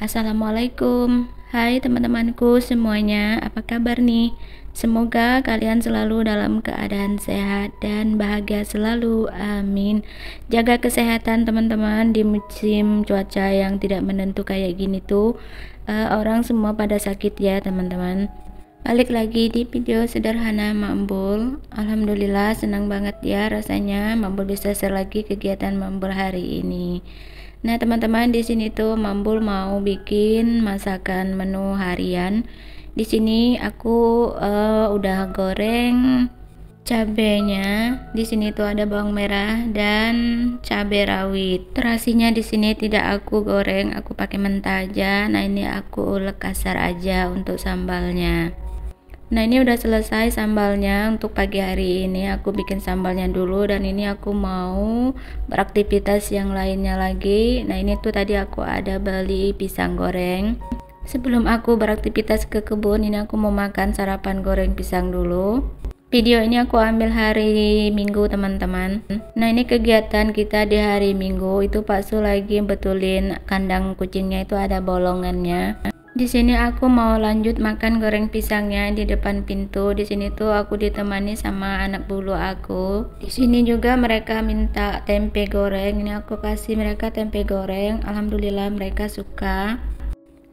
Assalamualaikum. Hai teman-temanku semuanya, apa kabar nih? Semoga kalian selalu dalam keadaan sehat dan bahagia selalu, amin. Jaga kesehatan teman-teman di musim cuaca yang tidak menentu kayak gini tuh. Orang semua pada sakit ya teman-teman. Balik lagi di video sederhana Mak Embul. Alhamdulillah senang banget ya rasanya Mak Embul bisa share lagi kegiatan Mak Embul hari ini. Nah teman-teman, di sini tuh Mak Embul mau bikin masakan menu harian. Di sini aku udah goreng cabenya. Di sini tuh ada bawang merah dan cabai rawit. Terasinya di sini tidak aku goreng, aku pakai mentah aja. Nah ini aku ulek kasar aja untuk sambalnya. Nah ini udah selesai sambalnya. Untuk pagi hari ini aku bikin sambalnya dulu, dan ini aku mau beraktivitas yang lainnya lagi. Nah ini tuh tadi aku ada beli pisang goreng. Sebelum aku beraktivitas ke kebun, ini aku mau makan sarapan goreng pisang dulu. Video ini aku ambil hari Minggu teman-teman. Nah ini kegiatan kita di hari Minggu itu Pak Su lagi betulin kandang kucingnya, itu ada bolongannya. Di sini aku mau lanjut makan goreng pisangnya di depan pintu. Di sini tuh aku ditemani sama anak bulu aku. Di sini juga mereka minta tempe goreng. Ini aku kasih mereka tempe goreng. Alhamdulillah mereka suka.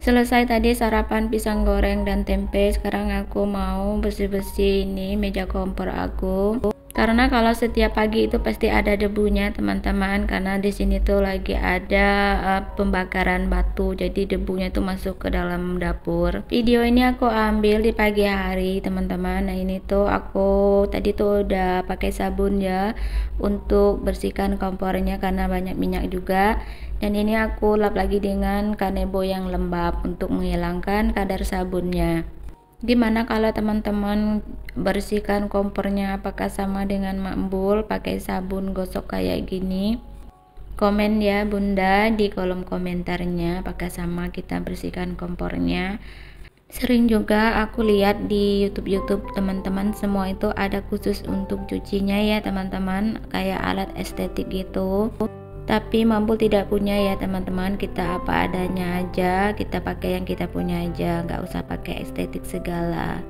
Selesai tadi sarapan pisang goreng dan tempe. Sekarang aku mau bersih-bersih ini meja kompor aku. Karena kalau setiap pagi itu pasti ada debunya teman-teman, karena di sini tuh lagi ada pembakaran batu, jadi debunya tuh masuk ke dalam dapur. Video ini aku ambil di pagi hari teman-teman. Nah ini tuh aku tadi tuh udah pakai sabun ya untuk bersihkan kompornya karena banyak minyak juga. Dan ini aku lap lagi dengan kanebo yang lembab untuk menghilangkan kadar sabunnya. Gimana kalau teman-teman bersihkan kompornya, apakah sama dengan Mak Embul pakai sabun gosok kayak gini? Komen ya Bunda di kolom komentarnya, apakah sama kita bersihkan kompornya. Sering juga aku lihat di YouTube teman-teman, semua itu ada khusus untuk cucinya ya teman-teman, kayak alat estetik gitu. Tapi Mak Embul tidak punya ya teman-teman, kita apa adanya aja, kita pakai yang kita punya aja, nggak usah pakai estetik segala.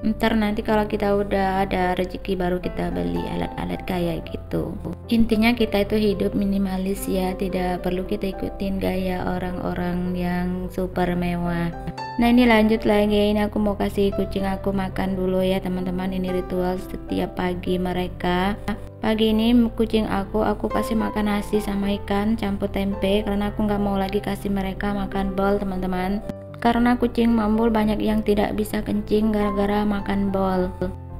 Ntar nanti kalau kita udah ada rezeki baru kita beli alat-alat kayak gitu. Intinya kita itu hidup minimalis ya, tidak perlu kita ikutin gaya orang-orang yang super mewah. Nah ini lanjut lagi, ini aku mau kasih kucing aku makan dulu ya teman-teman. Ini ritual setiap pagi mereka. Pagi ini kucing aku kasih makan nasi sama ikan campur tempe, karena aku nggak mau lagi kasih mereka makan bol teman-teman. Karena kucing Mak Embul banyak yang tidak bisa kencing gara-gara makan bol.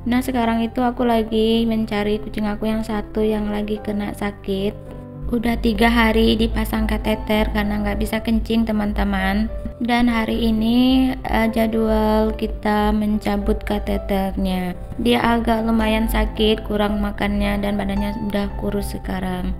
Nah sekarang itu aku lagi mencari kucing aku yang satu yang lagi kena sakit. Udah 3 hari dipasang kateter karena nggak bisa kencing teman-teman. Dan hari ini jadwal kita mencabut kateternya. Dia agak lumayan sakit, kurang makannya dan badannya udah kurus sekarang.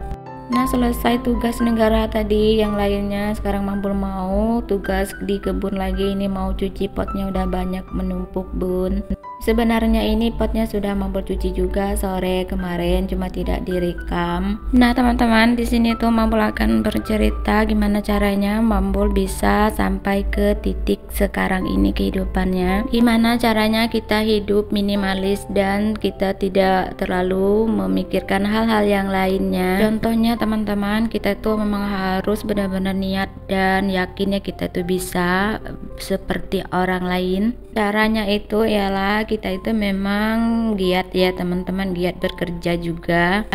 Nah selesai tugas negara tadi, yang lainnya sekarang Mak Embul mau tugas di kebun lagi. Ini mau cuci potnya, udah banyak menumpuk bun. Sebenarnya ini potnya sudah Mak Embul cuci juga sore kemarin, cuma tidak direkam. Nah teman-teman, di sini tuh Mak Embul akan bercerita gimana caranya Mak Embul bisa sampai ke titik sekarang ini kehidupannya. Gimana caranya kita hidup minimalis dan kita tidak terlalu memikirkan hal-hal yang lainnya. Contohnya teman-teman, kita tuh memang harus benar-benar niat dan yakinnya kita tuh bisa seperti orang lain. Caranya itu ialah kita itu memang giat ya teman-teman, giat bekerja juga.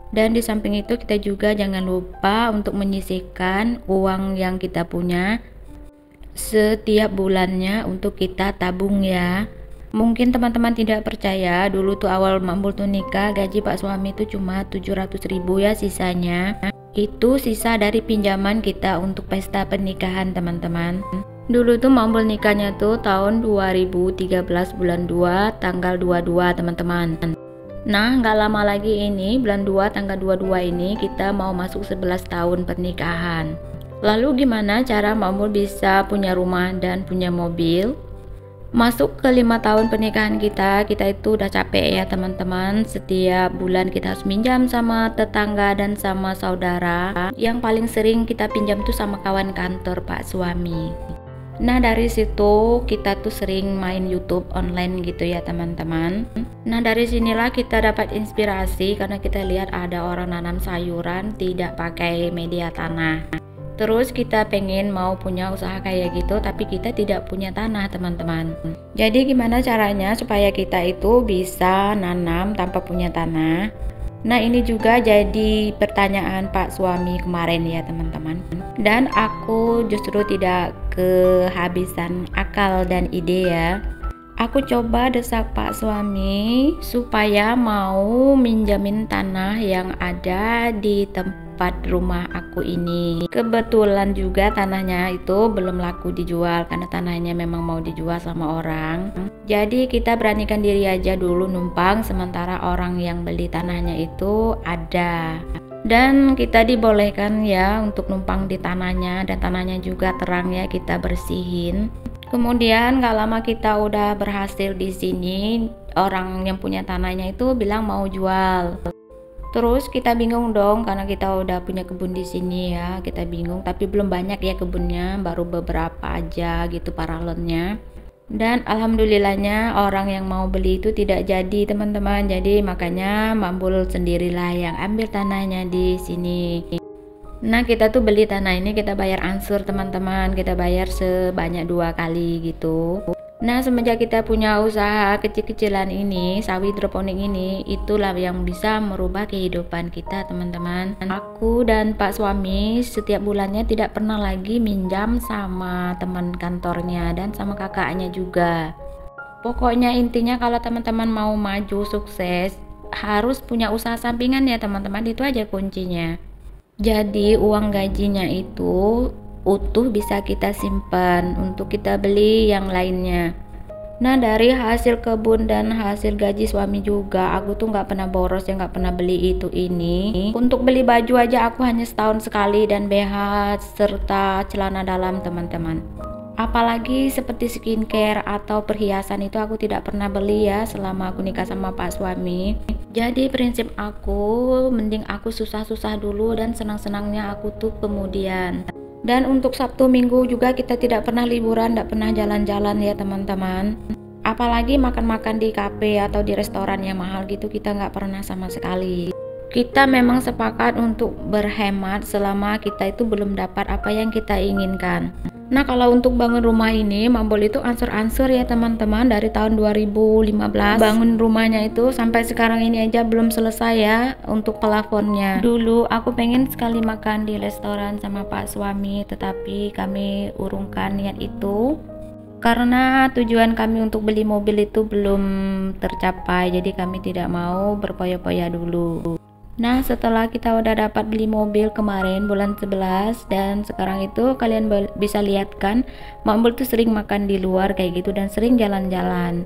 Dan di samping itu kita juga jangan lupa untuk menyisihkan uang yang kita punya setiap bulannya untuk kita tabung ya. Mungkin teman-teman tidak percaya, dulu tuh awal Mak Embul tuh nikah, gaji Pak suami itu cuma 700.000 ya, sisanya itu sisa dari pinjaman kita untuk pesta pernikahan teman-teman. Dulu tuh Mak Embul nikahnya tuh tahun 2013 bulan 2 tanggal 22 teman-teman. Nah nggak lama lagi ini bulan 2 tanggal 22 ini kita mau masuk 11 tahun pernikahan. Lalu gimana cara Mak Embul bisa punya rumah dan punya mobil? Masuk ke 5 tahun pernikahan kita itu udah capek ya teman-teman. Setiap bulan kita harus minjam sama tetangga dan sama saudara. Yang paling sering kita pinjam tuh sama kawan kantor Pak suami. Nah dari situ kita tuh sering main YouTube online gitu ya teman-teman. Nah dari sinilah kita dapat inspirasi karena kita lihat ada orang nanam sayuran tidak pakai media tanah. Terus kita pengen mau punya usaha kayak gitu, tapi kita tidak punya tanah teman-teman. Jadi gimana caranya supaya kita itu bisa nanam tanpa punya tanah? Nah ini juga jadi pertanyaan Pak suami kemarin ya teman-teman. Dan aku justru tidak kehabisan akal dan ide ya. Aku coba desak Pak suami supaya mau minjamin tanah yang ada di tempat rumah aku ini. Kebetulan juga tanahnya itu belum laku dijual karena tanahnya memang mau dijual sama orang. Jadi kita beranikan diri aja dulu numpang sementara orang yang beli tanahnya itu ada. Dan kita dibolehkan ya untuk numpang di tanahnya, dan tanahnya juga terang ya, kita bersihin. Kemudian gak lama kita udah berhasil di sini, orang yang punya tanahnya itu bilang mau jual. Terus kita bingung dong karena kita udah punya kebun di sini ya, kita bingung, tapi belum banyak ya kebunnya, baru beberapa aja gitu paralonnya. Dan alhamdulillahnya orang yang mau beli itu tidak jadi teman-teman, jadi makanya Mambul sendirilah yang ambil tanahnya di sini. Nah kita tuh beli tanah ini kita bayar ansur teman-teman, kita bayar sebanyak 2 kali gitu. Nah semenjak kita punya usaha kecil-kecilan ini, sawit hidroponik ini, itulah yang bisa merubah kehidupan kita teman-teman. Aku dan Pak suami setiap bulannya tidak pernah lagi minjam sama teman kantornya dan sama kakaknya juga. Pokoknya intinya kalau teman-teman mau maju sukses harus punya usaha sampingan ya teman-teman, itu aja kuncinya. Jadi uang gajinya itu utuh bisa kita simpan untuk kita beli yang lainnya. Nah dari hasil kebun dan hasil gaji suami juga, aku tuh nggak pernah boros ya, nggak pernah beli itu ini. Untuk beli baju aja aku hanya setahun sekali, dan BH serta celana dalam teman-teman. Apalagi seperti skincare atau perhiasan itu aku tidak pernah beli ya selama aku nikah sama Pak suami. Jadi prinsip aku, mending aku susah-susah dulu dan senang-senangnya aku tuh kemudian. Dan untuk Sabtu Minggu juga kita tidak pernah liburan, tidak pernah jalan-jalan ya teman-teman. Apalagi makan-makan di kafe atau di restoran yang mahal gitu, kita nggak pernah sama sekali. Kita memang sepakat untuk berhemat selama kita itu belum dapat apa yang kita inginkan. Nah kalau untuk bangun rumah ini, Mambul itu ansur-ansur ya teman-teman, dari tahun 2015 bangun rumahnya itu sampai sekarang ini aja belum selesai ya untuk plafonnya. Dulu aku pengen sekali makan di restoran sama Pak suami, tetapi kami urungkan niat itu karena tujuan kami untuk beli mobil itu belum tercapai, jadi kami tidak mau berpoya-poya dulu. Nah setelah kita udah dapat beli mobil kemarin bulan 11, dan sekarang itu kalian bisa lihat kan Mambul tuh sering makan di luar kayak gitu dan sering jalan-jalan.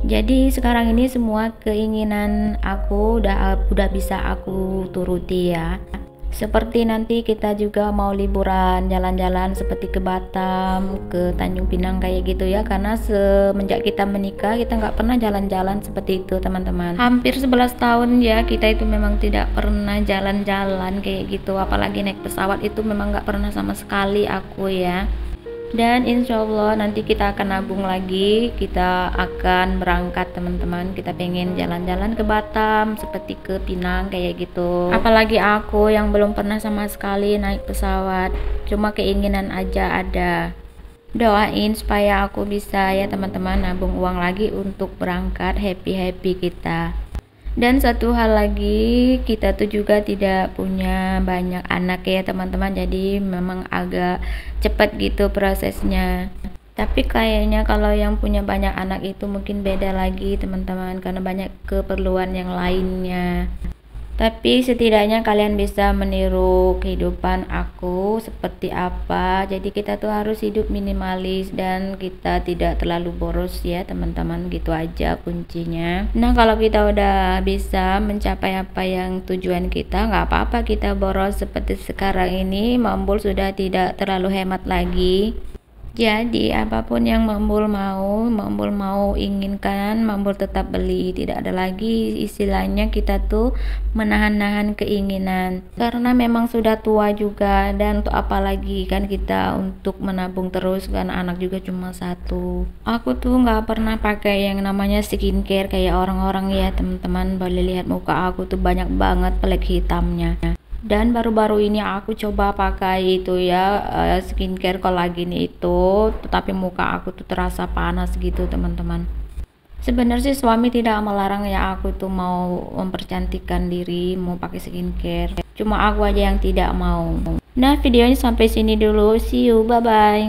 Jadi sekarang ini semua keinginan aku udah bisa aku turuti ya. Seperti nanti kita juga mau liburan jalan-jalan seperti ke Batam, ke Tanjung Pinang kayak gitu ya, karena semenjak kita menikah kita nggak pernah jalan-jalan seperti itu teman-teman. Hampir 11 tahun ya kita itu memang tidak pernah jalan-jalan kayak gitu, apalagi naik pesawat itu memang nggak pernah sama sekali aku ya. Dan insya Allah nanti kita akan nabung lagi, kita akan berangkat teman-teman, kita pengen jalan-jalan ke Batam seperti ke Pinang kayak gitu. Apalagi aku yang belum pernah sama sekali naik pesawat, cuma keinginan aja ada. Doain supaya aku bisa ya teman-teman nabung uang lagi untuk berangkat happy-happy kita. Dan satu hal lagi, kita tuh juga tidak punya banyak anak ya teman-teman, jadi memang agak cepat gitu prosesnya. Tapi kayaknya kalau yang punya banyak anak itu mungkin beda lagi teman-teman, karena banyak keperluan yang lainnya. Tapi setidaknya kalian bisa meniru kehidupan aku seperti apa. Jadi kita tuh harus hidup minimalis dan kita tidak terlalu boros ya teman-teman, gitu aja kuncinya. Nah kalau kita udah bisa mencapai apa yang tujuan kita, nggak apa-apa kita boros. Seperti sekarang ini Mambul sudah tidak terlalu hemat lagi. Jadi apapun yang Mambul mau inginkan, Mambul tetap beli. Tidak ada lagi istilahnya kita tuh menahan-nahan keinginan. Karena memang sudah tua juga, dan untuk apa lagi kan kita untuk menabung terus, kan anak juga cuma satu. Aku tuh nggak pernah pakai yang namanya skincare kayak orang-orang ya teman-teman. Boleh lihat muka aku tuh banyak banget plek hitamnya. Dan baru-baru ini aku coba pakai itu ya, skincare kolagen itu, tetapi muka aku tuh terasa panas gitu teman-teman. Sebenarnya sih suami tidak melarang ya aku tuh mau mempercantikkan diri, mau pakai skincare, cuma aku aja yang tidak mau. Nah, videonya sampai sini dulu, see you, bye bye.